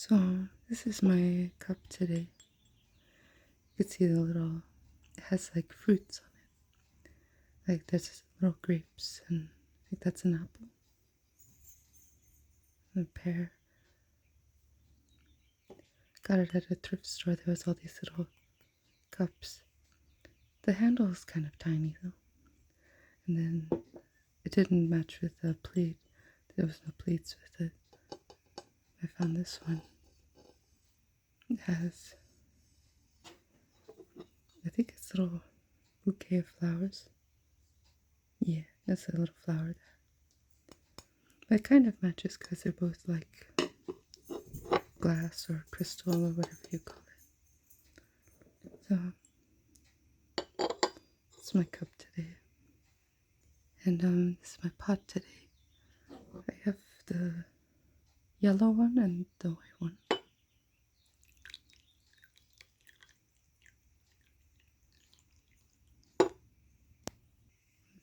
So this is my cup today. You can see it has like fruits on it. Like there's little grapes and I think that's an apple. And a pear. Got it at a thrift store. There was all these little cups. The handle is kind of tiny though. And then it didn't match with the plate. There was no plates with it. I found this one. It has, I think it's a little bouquet of flowers. Yeah, that's a little flower there. But it kind of matches because they're both like glass or crystal or whatever you call it. So, it's my cup today. And this is my pot today. I have the yellow one and the white one.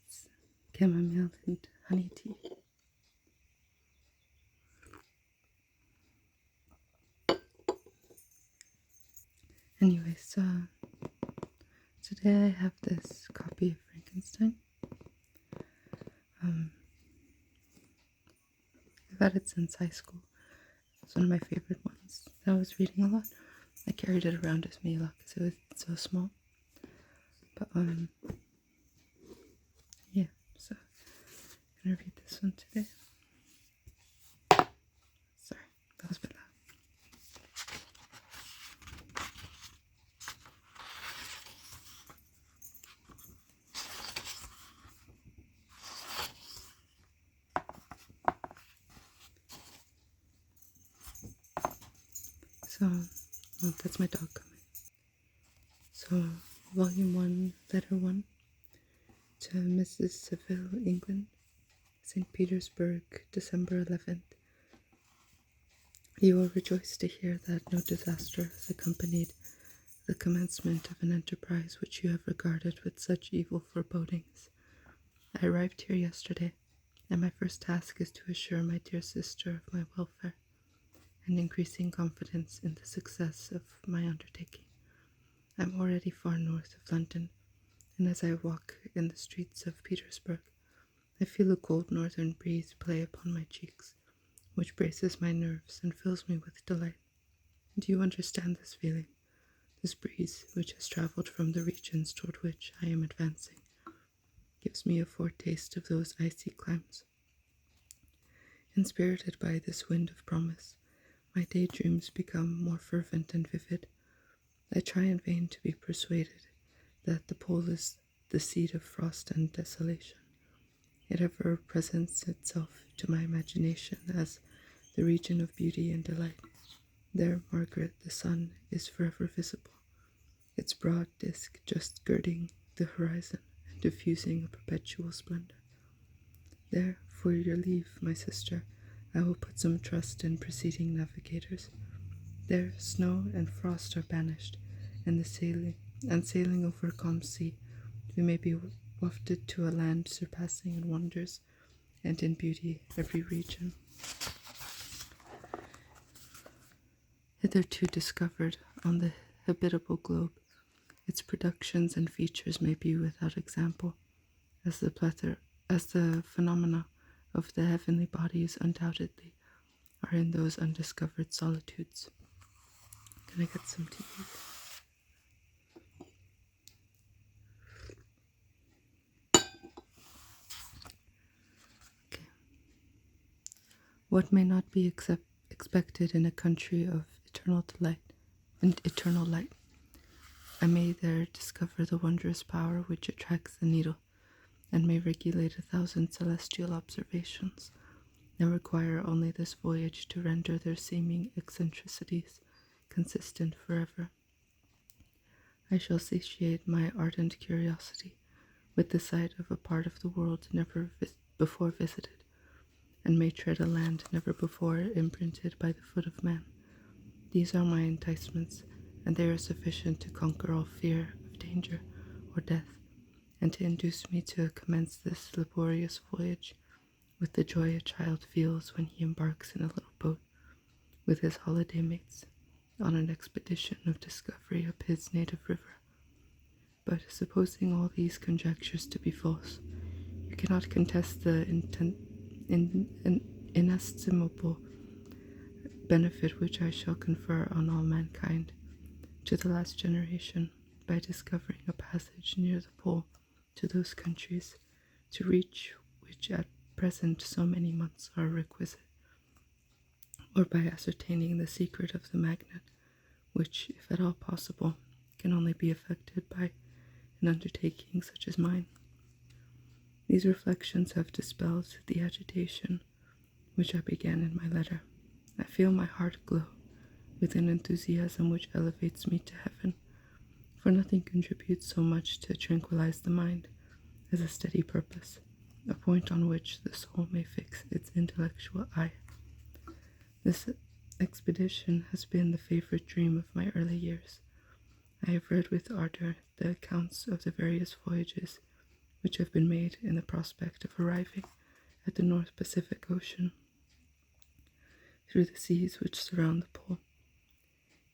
It's chamomile and honey tea. Anyways, today I have this copy of Frankenstein. I've had it since high school. It's one of my favorite ones that I was reading a lot. I carried it around with me a lot because it was so small. But yeah, so I'm gonna read this one today. Sorry, that was a bit loud. So, well, that's my dog coming. So, Volume 1, Letter 1, to Mrs. Seville, England, St. Petersburg, December 11th. You will rejoice to hear that no disaster has accompanied the commencement of an enterprise which you have regarded with such evil forebodings. I arrived here yesterday, and my first task is to assure my dear sister of my welfare and increasing confidence in the success of my undertaking. I am already far north of London, and as I walk in the streets of Petersburg, I feel a cold northern breeze play upon my cheeks, which braces my nerves and fills me with delight. Do you understand this feeling? This breeze, which has travelled from the regions toward which I am advancing, gives me a foretaste of those icy climes. Inspirited by this wind of promise, my daydreams become more fervent and vivid. I try in vain to be persuaded that the pole is the seat of frost and desolation. It ever presents itself to my imagination as the region of beauty and delight. There, Margaret, the sun is forever visible, its broad disk just girding the horizon and diffusing a perpetual splendor. There, for your leave, my sister, I will put some trust in preceding navigators. There, snow and frost are banished, and sailing over a calm sea, we may be wafted to a land surpassing in wonders and in beauty every region hitherto discovered on the habitable globe. Its productions and features may be without example, as the phenomena of the heavenly bodies undoubtedly are in those undiscovered solitudes. Can I get some tea? Okay. What may not be expected in a country of eternal delight and eternal light? I may there discover the wondrous power which attracts the needle, and may regulate 1,000 celestial observations, and require only this voyage to render their seeming eccentricities consistent forever. I shall satiate my ardent curiosity with the sight of a part of the world never before visited, and may tread a land never before imprinted by the foot of man. These are my enticements, and they are sufficient to conquer all fear of danger or death, and to induce me to commence this laborious voyage with the joy a child feels when he embarks in a little boat, with his holiday mates on an expedition of discovery up his native river. But supposing all these conjectures to be false, you cannot contest the inestimable benefit which I shall confer on all mankind to the last generation by discovering a passage near the pole to those countries, to reach which at present so many months are requisite, or by ascertaining the secret of the magnet, which, if at all possible, can only be effected by an undertaking such as mine. These reflections have dispelled the agitation which I began in my letter. I feel my heart glow with an enthusiasm which elevates me to heaven, for nothing contributes so much to tranquilize the mind as a steady purpose, a point on which the soul may fix its intellectual eye. This expedition has been the favorite dream of my early years. I have read with ardor the accounts of the various voyages which have been made in the prospect of arriving at the North Pacific Ocean through the seas which surround the pole.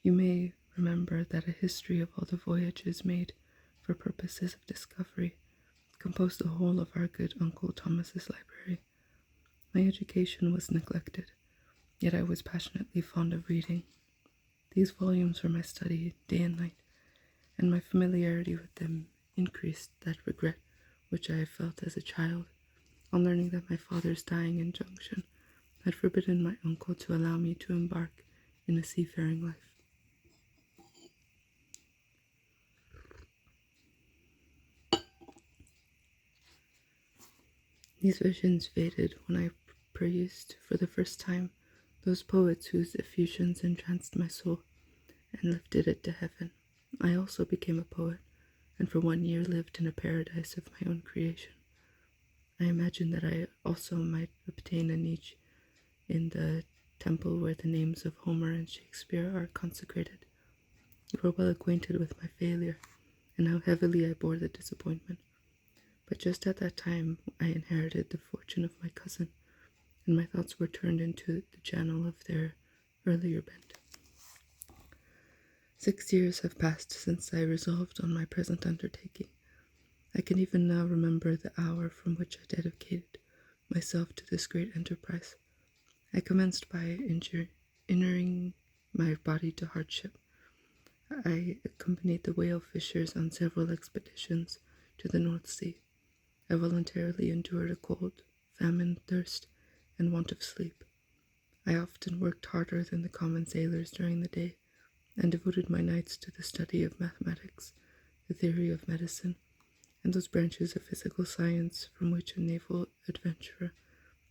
You may remember that a history of all the voyages made for purposes of discovery composed the whole of our good Uncle Thomas's library. My education was neglected, yet I was passionately fond of reading. These volumes were my study day and night, and my familiarity with them increased that regret which I had felt as a child on learning that my father's dying injunction had forbidden my uncle to allow me to embark in a seafaring life. These visions faded when I perused for the first time those poets whose effusions entranced my soul and lifted it to heaven. I also became a poet, and for 1 year lived in a paradise of my own creation. I imagined that I also might obtain a niche in the temple where the names of Homer and Shakespeare are consecrated. You were well acquainted with my failure, and how heavily I bore the disappointment. But just at that time I inherited the fortune of my cousin, and my thoughts were turned into the channel of their earlier bent. 6 years have passed since I resolved on my present undertaking. I can even now remember the hour from which I dedicated myself to this great enterprise. I commenced by inuring my body to hardship. I accompanied the whale fishers on several expeditions to the North Sea. I voluntarily endured a cold, famine, thirst, and want of sleep. I often worked harder than the common sailors during the day, and devoted my nights to the study of mathematics, the theory of medicine, and those branches of physical science from which a naval adventurer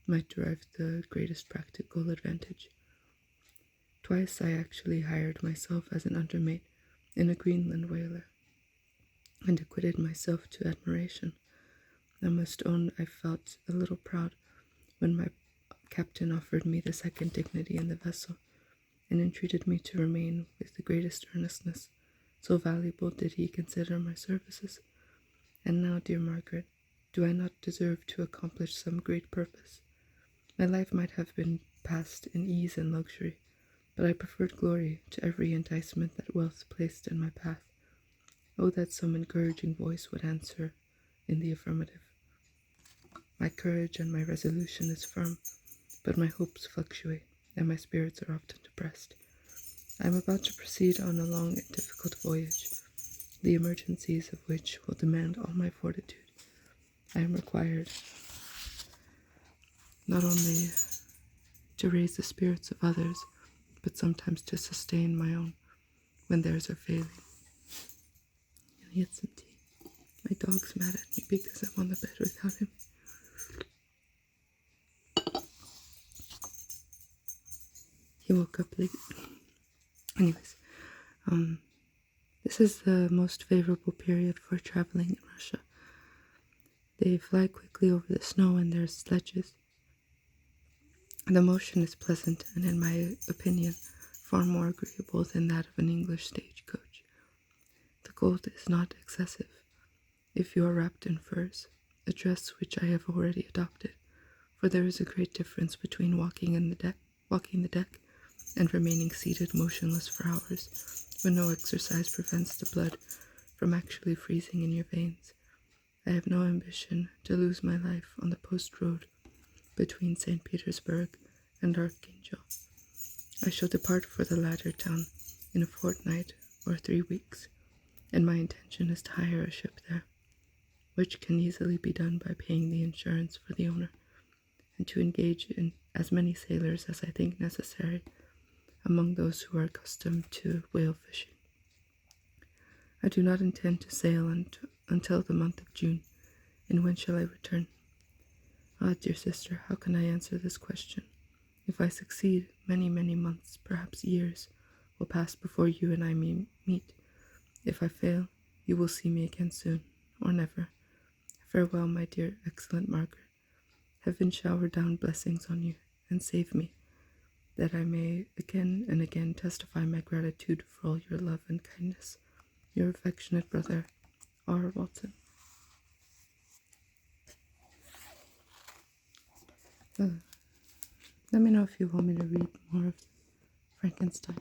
might derive the greatest practical advantage. Twice I actually hired myself as an undermate in a Greenland whaler, and acquitted myself to admiration. I must own I felt a little proud when my captain offered me the second dignity in the vessel, and entreated me to remain with the greatest earnestness, so valuable did he consider my services. And now, dear Margaret, do I not deserve to accomplish some great purpose? My life might have been passed in ease and luxury, but I preferred glory to every enticement that wealth placed in my path. Oh, that some encouraging voice would answer in the affirmative. My courage and my resolution is firm, but my hopes fluctuate, and my spirits are often depressed. I am about to proceed on a long and difficult voyage, the emergencies of which will demand all my fortitude. I am required not only to raise the spirits of others, but sometimes to sustain my own when theirs are failing. And he had some tea. My dog's mad at me because I'm on the bed without him. He woke up late. Anyways, this is the most favorable period for traveling in Russia. They fly quickly over the snow in their sledges. The motion is pleasant and, in my opinion, far more agreeable than that of an English stagecoach. The cold is not excessive if you are wrapped in furs, a dress which I have already adopted, for there is a great difference between walking the deck and remaining seated motionless for hours when no exercise prevents the blood from actually freezing in your veins. I have no ambition to lose my life on the post road between St. Petersburg and Archangel. I shall depart for the latter town in a fortnight or 3 weeks, and my intention is to hire a ship there, which can easily be done by paying the insurance for the owner, and to engage in as many sailors as I think necessary among those who are accustomed to whale fishing. I do not intend to sail until the month of June, and when shall I return? Ah, dear sister, how can I answer this question? If I succeed, many, many months, perhaps years, will pass before you and I meet. If I fail, you will see me again soon, or never. Farewell, my dear, excellent Margaret. Heaven shower down blessings on you, and save me, that I may again and again testify my gratitude for all your love and kindness. Your affectionate brother, R. Walton. Let me know if you want me to read more of Frankenstein.